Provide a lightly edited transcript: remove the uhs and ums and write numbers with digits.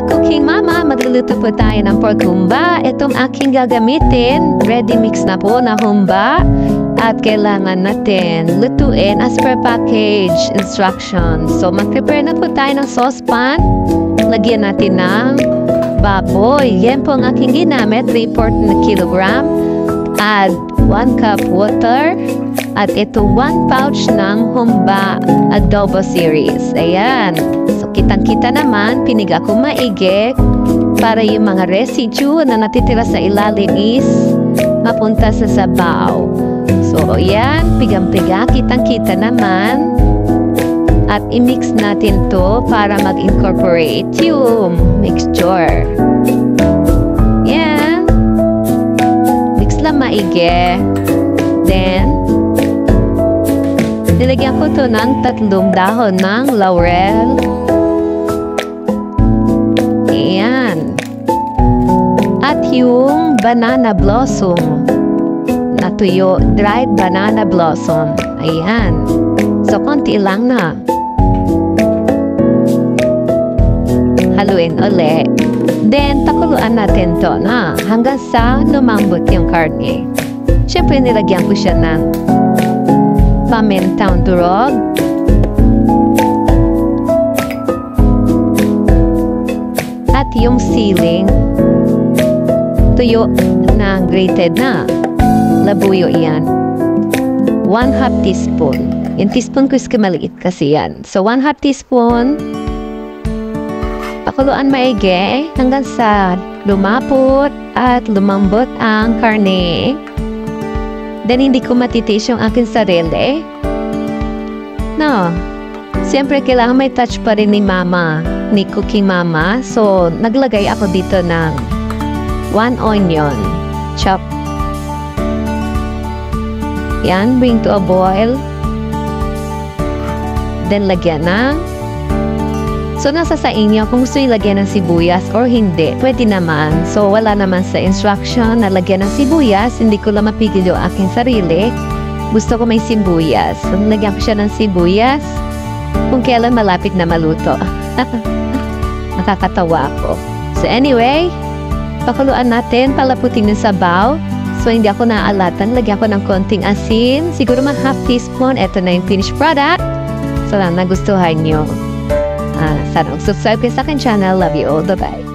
Cooking Mama, magluluto po tayo ng pork humba. Itong aking gagamitin, ready mix na po na humba. At kailangan natin lutuin as per package instructions. So mag-prepare na po tayo ng saucepan. Lagyan natin ng baboy. Yan po ang aking ginamit, 3/4 na kilogram. Add 1 cup water. At ito 1 pouch ng humba adobo series. Ayan. So kitang-kita naman, piniga ko maigi para yung mga residue na natitira sa ilalim is mapunta sa sabaw. So ayan, pigang-piga, kitang-kita naman. At i-mix natin to para mag-incorporate yung mixture. Yan. Mix lang maigi. Then, nilagyan ko to ng 3 dahon ng laurel. Ayan. At yung banana blossom na tuyo, dried banana blossom. Ayan. So, konti lang na. Haluin ulit. Then, takuluan natin to na hanggang sa lumambot yung karne. Siyempre, nilagyan ko siya ng pamintang durog. At yung siling tuyo na grated na labuyo yan. 1/2 teaspoon. Yung teaspoon ko is maliit kasi yan. So 1/2 teaspoon. Pakuluan maigi hanggang sa lumapot at lumambot ang karne. Then, hindi ko matitaste yung aking sarili. No. Siyempre, kailangan may touch pa rin ni Mama, ni Cooking Mama. So, naglagay ako dito ng 1 onion. Chop. Yan, bring to a boil. Then, lagyan ng. So, nasa sa inyo kung gusto yung lagyan ng sibuyas or hindi. Pwede naman. So, wala naman sa instruction na lagyan ng sibuyas. Hindi ko lang mapigil yung aking sarili. Gusto ko may sibuyas. So, nilagyan ko siya ng sibuyas kung kailan malapit na maluto. Nakakatawa ako. So, anyway, pakuluan natin, palaputin ng sabaw. So, hindi ako naaalatan. Lagyan ko ng konting asin. Siguro mga 1/2 teaspoon. Ito na yung finished product. So, nagustuhan nyo. Sana subscribe kayo sa akin channel. Love you all. Bye-bye.